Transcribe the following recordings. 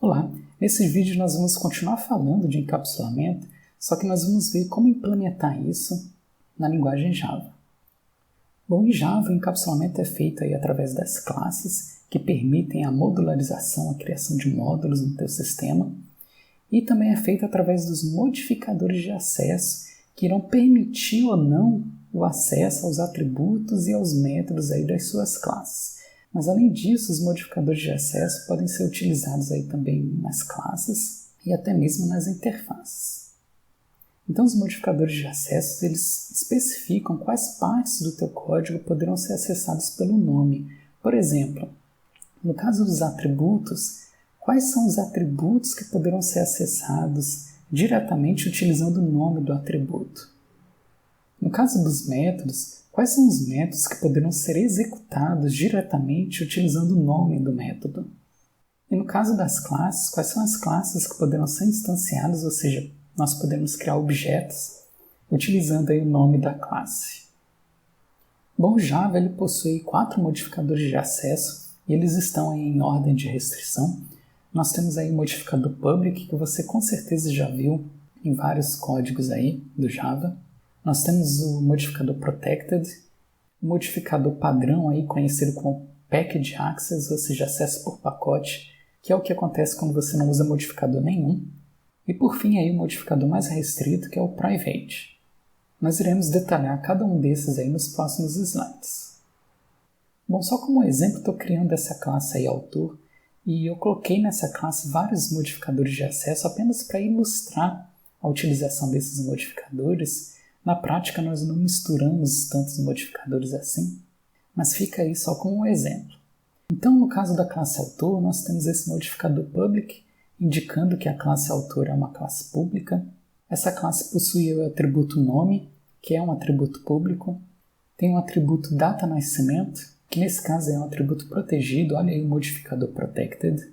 Olá, nesse vídeo nós vamos continuar falando de encapsulamento, só que nós vamos ver como implementar isso na linguagem Java. Bom, em Java o encapsulamento é feito através das classes que permitem a modularização, a criação de módulos no teu sistema, e também é feito através dos modificadores de acesso que irão permitir ou não o acesso aos atributos e aos métodos das suas classes. Mas além disso, os modificadores de acesso podem ser utilizados também nas classes e até mesmo nas interfaces. Então os modificadores de acesso eles especificam quais partes do teu código poderão ser acessadas pelo nome. Por exemplo, no caso dos atributos, quais são os atributos que poderão ser acessados diretamente utilizando o nome do atributo? No caso dos métodos, quais são os métodos que poderão ser executados diretamente utilizando o nome do método? E no caso das classes, quais são as classes que poderão ser instanciadas, ou seja, nós podemos criar objetos utilizando o nome da classe. Bom, o Java ele possui 4 modificadores de acesso e eles estão em ordem de restrição. Nós temos o modificador public, que você com certeza já viu em vários códigos do Java. Nós temos o modificador protected, o modificador padrão conhecido como package access, ou seja, acesso por pacote, que é o que acontece quando você não usa modificador nenhum. E por fim o modificador mais restrito, que é o private. Nós iremos detalhar cada um desses nos próximos slides. Bom, só como exemplo, estou criando essa classe autor, e eu coloquei nessa classe vários modificadores de acesso apenas para ilustrar a utilização desses modificadores. Na prática, nós não misturamos tantos modificadores assim, mas fica aí só como um exemplo. Então, no caso da classe autor, nós temos esse modificador public, indicando que a classe autor é uma classe pública. Essa classe possui o atributo nome, que é um atributo público. Tem um atributo data nascimento, que nesse caso é um atributo protegido, olha aí o modificador protected.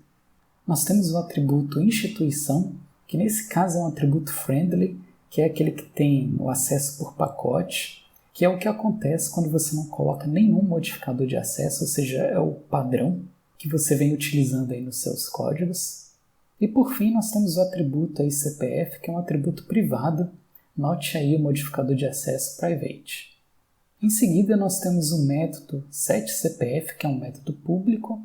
Nós temos o atributo instituição, que nesse caso é um atributo friendly, que é aquele que tem o acesso por pacote, que é o que acontece quando você não coloca nenhum modificador de acesso, ou seja, é o padrão que você vem utilizando nos seus códigos. E por fim nós temos o atributo CPF, que é um atributo privado, note aí o modificador de acesso private. Em seguida nós temos o método setCPF, que é um método público.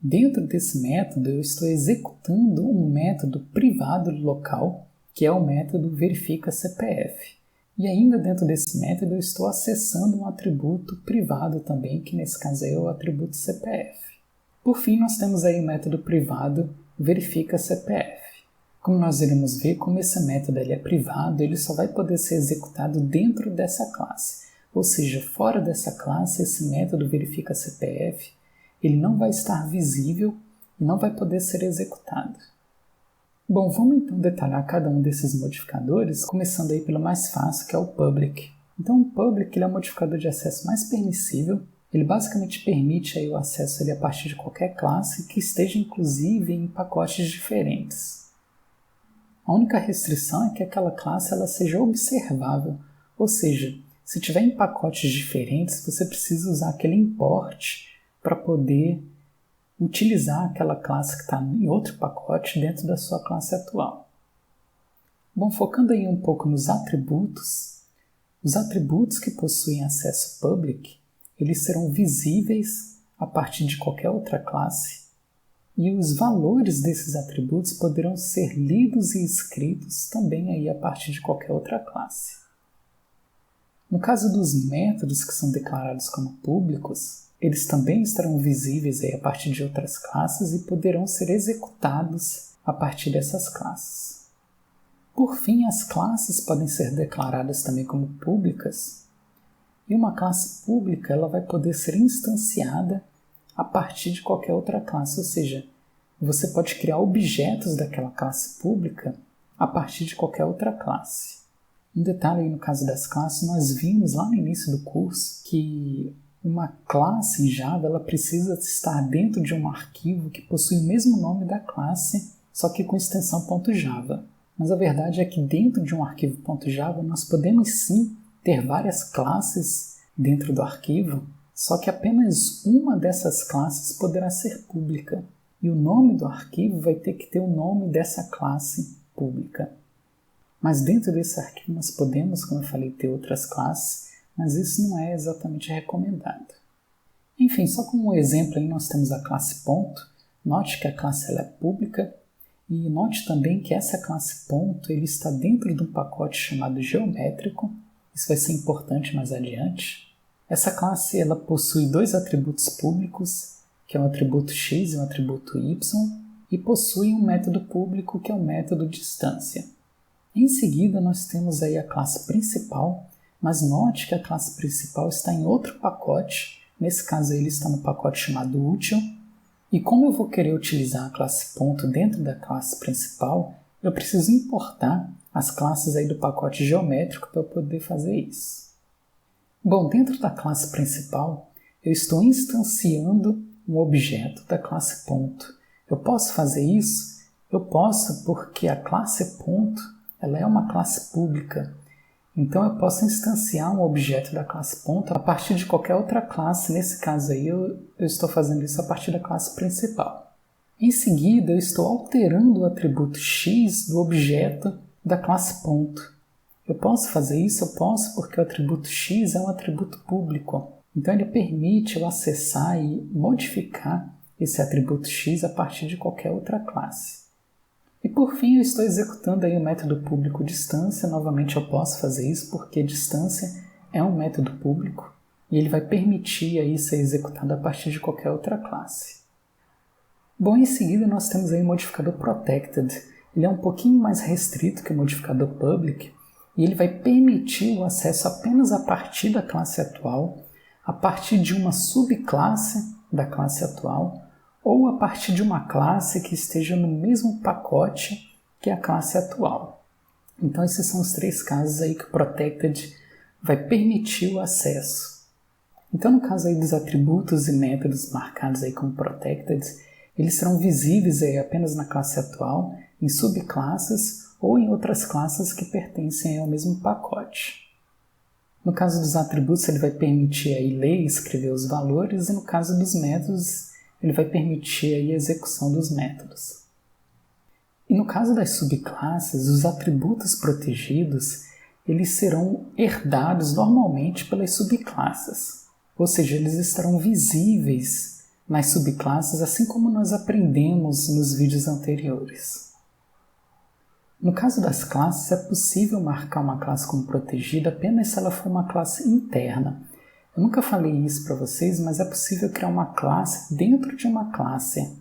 Dentro desse método eu estou executando um método privado local, que é o método verificaCPF. E ainda dentro desse método eu estou acessando um atributo privado também, que nesse caso é o atributo CPF. Por fim nós temos o método privado verificaCPF. Como nós iremos ver, como esse método é privado, ele só vai poder ser executado dentro dessa classe. Ou seja, fora dessa classe, esse método verificaCPF ele não vai estar visível e não vai poder ser executado. Bom, vamos então detalhar cada um desses modificadores, começando pelo mais fácil, que é o public. Então o public ele é o modificador de acesso mais permissível. Ele basicamente permite o acesso a partir de qualquer classe que esteja inclusive em pacotes diferentes. A única restrição é que aquela classe ela seja observável, ou seja, se tiver em pacotes diferentes, você precisa usar aquele import para poder utilizar aquela classe que está em outro pacote dentro da sua classe atual. Bom, focando um pouco nos atributos, os atributos que possuem acesso public eles serão visíveis a partir de qualquer outra classe e os valores desses atributos poderão ser lidos e escritos também a partir de qualquer outra classe. No caso dos métodos que são declarados como públicos, eles também estarão visíveis a partir de outras classes e poderão ser executados a partir dessas classes. Por fim, as classes podem ser declaradas também como públicas. E uma classe pública ela vai poder ser instanciada a partir de qualquer outra classe, ou seja, você pode criar objetos daquela classe pública a partir de qualquer outra classe. Um detalhe no caso das classes, nós vimos lá no início do curso que uma classe em Java ela precisa estar dentro de um arquivo que possui o mesmo nome da classe, só que com extensão .java. Mas a verdade é que dentro de um arquivo .java nós podemos sim ter várias classes dentro do arquivo, só que apenas uma dessas classes poderá ser pública. e o nome do arquivo vai ter que ter o nome dessa classe pública. Mas dentro desse arquivo nós podemos, como eu falei, ter outras classes, mas isso não é exatamente recomendado. Enfim, só como um exemplo aí nós temos a classe ponto. Note que a classe ela é pública e note também que essa classe ponto ele está dentro de um pacote chamado geométrico. Isso vai ser importante mais adiante. Essa classe ela possui dois atributos públicos, que é um atributo x e um atributo y, e possui um método público que é o método distância. Em seguida nós temos aí a classe principal, mas note que a classe principal está em outro pacote, nesse caso ele está no pacote chamado útil, e como eu vou querer utilizar a classe ponto dentro da classe principal, eu preciso importar as classes aí do pacote geométrico para eu poder fazer isso. Bom, dentro da classe principal, eu estou instanciando um objeto da classe ponto. Eu posso fazer isso? Eu posso porque a classe ponto ela é uma classe pública. Então eu posso instanciar um objeto da classe ponto a partir de qualquer outra classe. Nesse caso aí eu estou fazendo isso a partir da classe principal. Em seguida eu estou alterando o atributo x do objeto da classe ponto. Eu posso fazer isso? Eu posso porque o atributo x é um atributo público. Então ele permite eu acessar e modificar esse atributo x a partir de qualquer outra classe. E por fim eu estou executando aí o método público distância. Novamente eu posso fazer isso porque distância é um método público e ele vai permitir aí ser executado a partir de qualquer outra classe. Bom, em seguida nós temos aí o modificador protected. Ele é um pouquinho mais restrito que o modificador public e ele vai permitir o acesso apenas a partir da classe atual, a partir de uma subclasse da classe atual ou a partir de uma classe que esteja no mesmo pacote que a classe atual. Então esses são os três casos aí que o protected vai permitir o acesso. Então no caso aí dos atributos e métodos marcados aí como protected, eles serão visíveis aí apenas na classe atual, em subclasses ou em outras classes que pertencem ao mesmo pacote. No caso dos atributos, ele vai permitir aí ler e escrever os valores, e no caso dos métodos, ele vai permitir aí a execução dos métodos. E no caso das subclasses, os atributos protegidos, eles serão herdados normalmente pelas subclasses, ou seja, eles estarão visíveis nas subclasses, assim como nós aprendemos nos vídeos anteriores. No caso das classes, é possível marcar uma classe como protegida apenas se ela for uma classe interna. Eu nunca falei isso para vocês, mas é possível criar uma classe dentro de uma classe.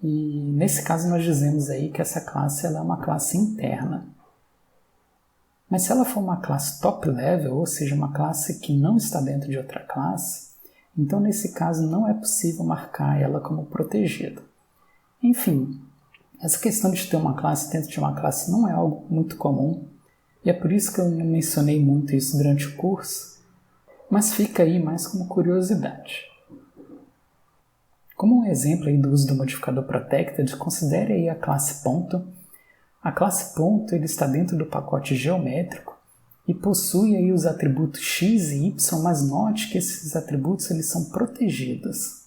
E nesse caso nós dizemos aí que essa classe ela é uma classe interna. Mas se ela for uma classe top level, ou seja, uma classe que não está dentro de outra classe, então nesse caso não é possível marcar ela como protegida. Enfim, essa questão de ter uma classe dentro de uma classe não é algo muito comum, e é por isso que eu não mencionei muito isso durante o curso, mas fica aí mais como curiosidade. Como um exemplo aí do uso do modificador protected, considere aí a classe ponto. A classe ponto ele está dentro do pacote geométrico e possui aí os atributos x e y, mas note que esses atributos eles são protegidos.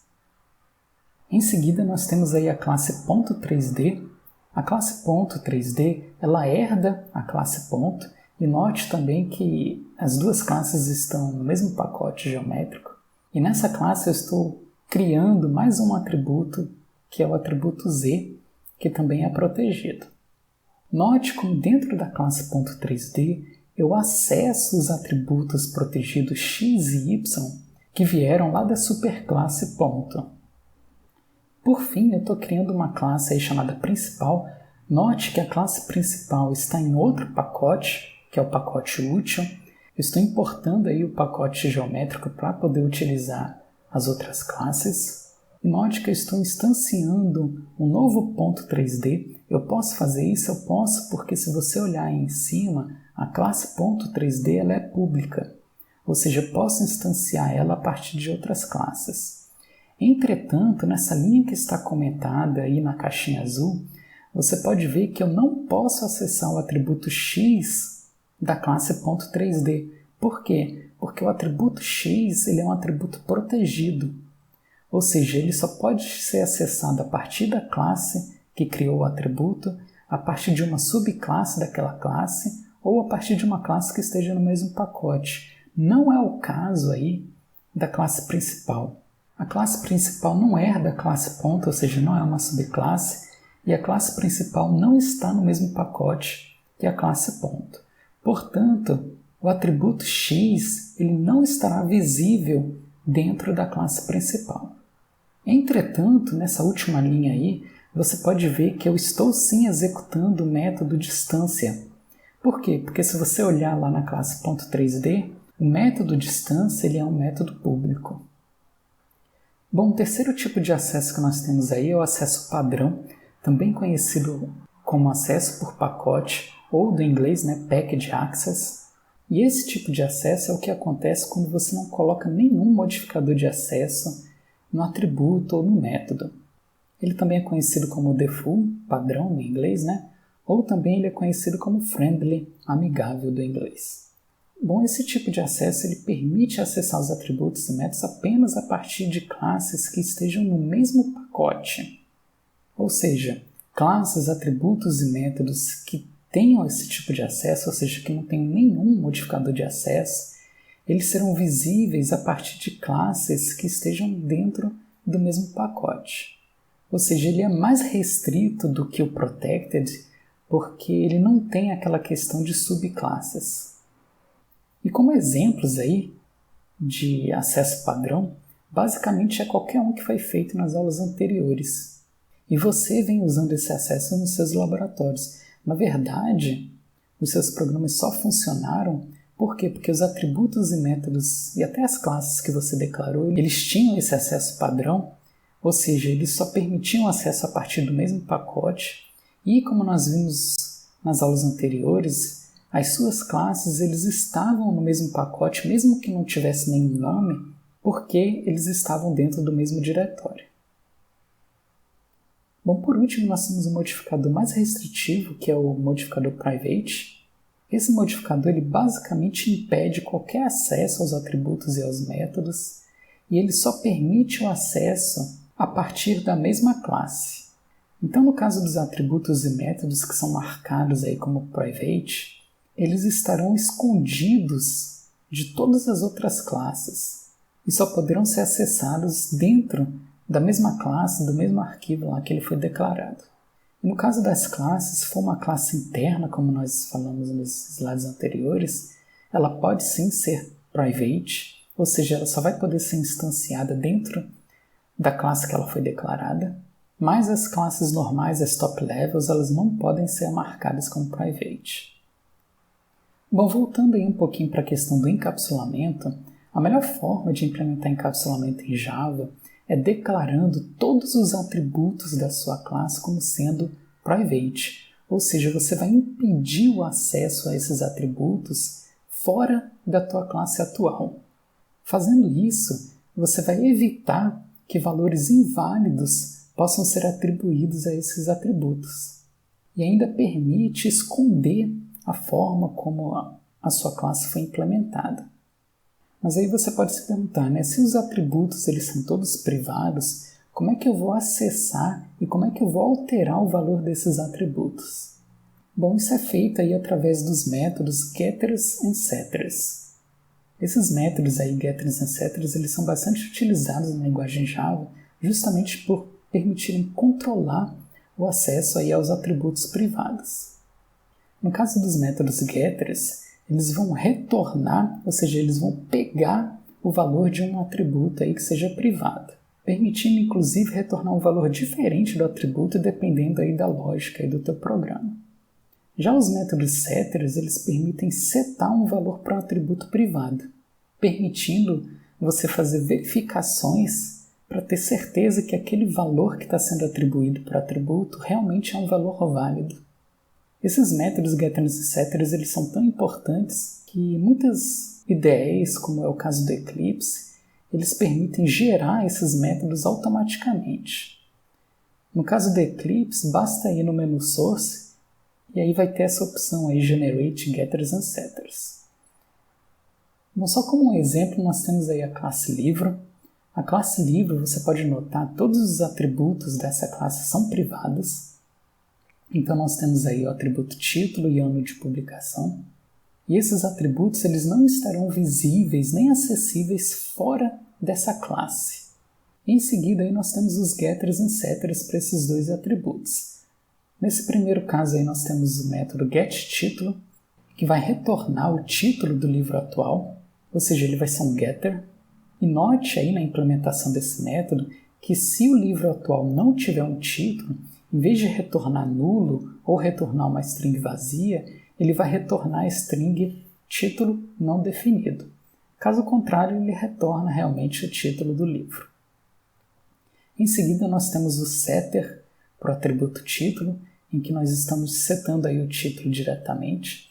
Em seguida nós temos aí a classe ponto 3D. A classe ponto 3D ela herda a classe ponto e note também que as duas classes estão no mesmo pacote geométrico. E nessa classe eu estou criando mais um atributo que é o atributo z, que também é protegido. Note como dentro da classe ponto 3D eu acesso os atributos protegidos x e y que vieram lá da superclasse ponto. Por fim, eu estou criando uma classe aí chamada principal. Note que a classe principal está em outro pacote, que é o pacote útil. Eu estou importando aí o pacote geométrico para poder utilizar as outras classes. E note que eu estou instanciando um novo ponto 3D. Eu posso fazer isso? Eu posso, porque se você olhar aí em cima, a classe ponto 3D ela é pública. Ou seja, eu posso instanciar ela a partir de outras classes. Entretanto, nessa linha que está comentada aí na caixinha azul, você pode ver que eu não posso acessar o atributo x da classe ponto 3D. Por quê? Porque o atributo x ele é um atributo protegido. ou seja, ele só pode ser acessado a partir da classe que criou o atributo, a partir de uma subclasse daquela classe ou a partir de uma classe que esteja no mesmo pacote. Não é o caso aí da classe principal. A classe principal não herda a classe ponto, ou seja, não é uma subclasse, e a classe principal não está no mesmo pacote que a classe ponto. Portanto, o atributo x ele não estará visível dentro da classe principal. Entretanto, nessa última linha aí, você pode ver que eu estou sim executando o método distância. Por quê? Porque se você olhar lá na classe .3d, o método distância ele é um método público. Bom, o terceiro tipo de acesso que nós temos aí é o acesso padrão, também conhecido como acesso por pacote, ou do inglês, Package Access. E esse tipo de acesso é o que acontece quando você não coloca nenhum modificador de acesso no atributo ou no método. Ele também é conhecido como default, padrão no inglês, ou também ele é conhecido como friendly, amigável do inglês. Bom, esse tipo de acesso ele permite acessar os atributos e métodos apenas a partir de classes que estejam no mesmo pacote. Ou seja, classes, atributos e métodos que tenham esse tipo de acesso, ou seja, que não tenham nenhum modificador de acesso, eles serão visíveis a partir de classes que estejam dentro do mesmo pacote. Ou seja, ele é mais restrito do que o protected, porque ele não tem aquela questão de subclasses. E como exemplos aí de acesso padrão, basicamente é qualquer um que foi feito nas aulas anteriores. E você vem usando esse acesso nos seus laboratórios. Na verdade, os seus programas só funcionaram por quê? Porque os atributos e métodos e até as classes que você declarou, eles tinham esse acesso padrão, ou seja, eles só permitiam acesso a partir do mesmo pacote. E como nós vimos nas aulas anteriores, as suas classes eles estavam no mesmo pacote, mesmo que não tivesse nenhum nome, porque eles estavam dentro do mesmo diretório. Bom, por último, nós temos o modificador mais restritivo, que é o modificador private. Esse modificador ele basicamente impede qualquer acesso aos atributos e aos métodos, e ele só permite o acesso a partir da mesma classe. Então, no caso dos atributos e métodos que são marcados aí como private, eles estarão escondidos de todas as outras classes e só poderão ser acessados dentro da mesma classe, do mesmo arquivo lá que ele foi declarado. E no caso das classes, se for uma classe interna, como nós falamos nos slides anteriores, ela pode sim ser private, ou seja, ela só vai poder ser instanciada dentro da classe que ela foi declarada, mas as classes normais, as top levels, elas não podem ser marcadas como private. Bom, voltando aí um pouquinho para a questão do encapsulamento, a melhor forma de implementar encapsulamento em Java é declarando todos os atributos da sua classe como sendo private, ou seja, você vai impedir o acesso a esses atributos fora da tua classe atual. Fazendo isso, você vai evitar que valores inválidos possam ser atribuídos a esses atributos. E ainda permite esconder a forma como a sua classe foi implementada. Mas aí você pode se perguntar, se os atributos eles são todos privados, como é que eu vou acessar e como é que eu vou alterar o valor desses atributos? Bom, isso é feito aí através dos métodos getters e setters. Esses métodos aí, getters e setters, eles são bastante utilizados na linguagem Java, justamente por permitirem controlar o acesso aí aos atributos privados. No caso dos métodos getters, eles vão retornar, ou seja, eles vão pegar o valor de um atributo aí que seja privado, permitindo inclusive retornar um valor diferente do atributo dependendo aí da lógica aí do teu programa. Já os métodos setters, eles permitem setar um valor para um atributo privado, permitindo você fazer verificações para ter certeza que aquele valor que está sendo atribuído para o atributo realmente é um valor válido. Esses métodos getters e setters eles são tão importantes que muitas IDEs, como é o caso do Eclipse, eles permitem gerar esses métodos automaticamente. No caso do Eclipse, basta ir no menu Source e aí vai ter essa opção aí, Generate Getters and Setters. Bom, só como um exemplo, nós temos aí a classe livro. A classe livro, você pode notar, todos os atributos dessa classe são privados. Então nós temos aí o atributo título e ano de publicação. E esses atributos eles não estarão visíveis nem acessíveis fora dessa classe. Em seguida aí nós temos os getters e setters para esses dois atributos. Nesse primeiro caso aí nós temos o método getTítulo, que vai retornar o título do livro atual, ou seja, ele vai ser um getter. E note aí na implementação desse método que se o livro atual não tiver um título, em vez de retornar nulo ou retornar uma string vazia, ele vai retornar a string título não definido. Caso contrário, ele retorna realmente o título do livro. Em seguida, nós temos o setter para o atributo título, em que nós estamos setando aí o título diretamente.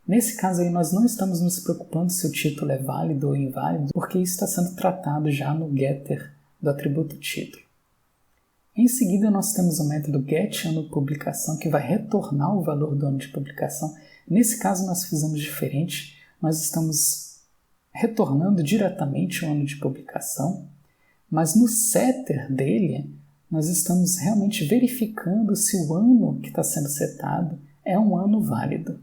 Nesse caso aí, nós não estamos nos preocupando se o título é válido ou inválido, porque isso está sendo tratado já no getter do atributo título. Em seguida, nós temos o método getAnoPublicação, que vai retornar o valor do ano de publicação. Nesse caso, nós fizemos diferente. Nós estamos retornando diretamente o ano de publicação, mas no setter dele, nós estamos realmente verificando se o ano que está sendo setado é um ano válido.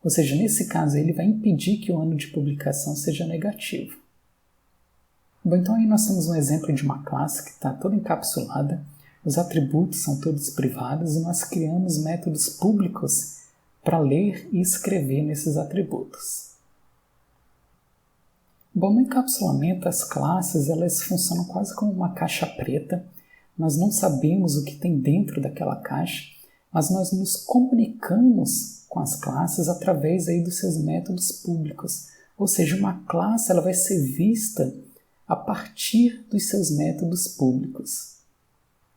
Ou seja, nesse caso, ele vai impedir que o ano de publicação seja negativo. Bom, então aí nós temos um exemplo de uma classe que está toda encapsulada, os atributos são todos privados e nós criamos métodos públicos para ler e escrever nesses atributos. Bom, no encapsulamento, as classes elas funcionam quase como uma caixa preta. Nós não sabemos o que tem dentro daquela caixa, mas nós nos comunicamos com as classes através aí dos seus métodos públicos. Ou seja, uma classe ela vai ser vista a partir dos seus métodos públicos.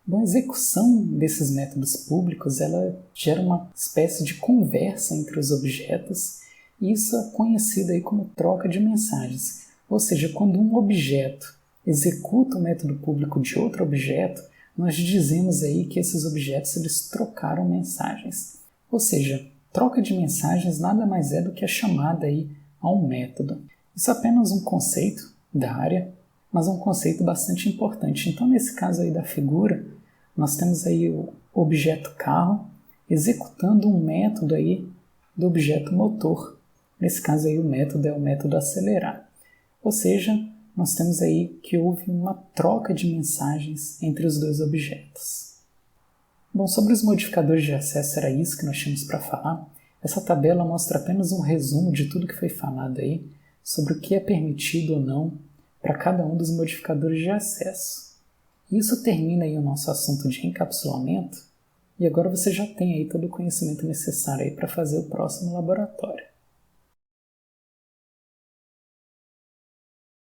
Bom, a execução desses métodos públicos ela gera uma espécie de conversa entre os objetos, e isso é conhecido aí como troca de mensagens. Ou seja, quando um objeto executa o método público de outro objeto, nós dizemos aí que esses objetos eles trocaram mensagens. Ou seja, troca de mensagens nada mais é do que a chamada aí a um método. Isso é apenas um conceito da área, mas é um conceito bastante importante. Então, nesse caso aí da figura, nós temos aí o objeto carro executando um método aí do objeto motor. Nesse caso aí o método é o método acelerar. Ou seja, nós temos aí que houve uma troca de mensagens entre os dois objetos. Bom, sobre os modificadores de acesso era isso que nós tínhamos para falar. Essa tabela mostra apenas um resumo de tudo que foi falado aí, sobre o que é permitido ou não para cada um dos modificadores de acesso. Isso termina aí o nosso assunto de encapsulamento, e agora você já tem aí todo o conhecimento necessário aí para fazer o próximo laboratório.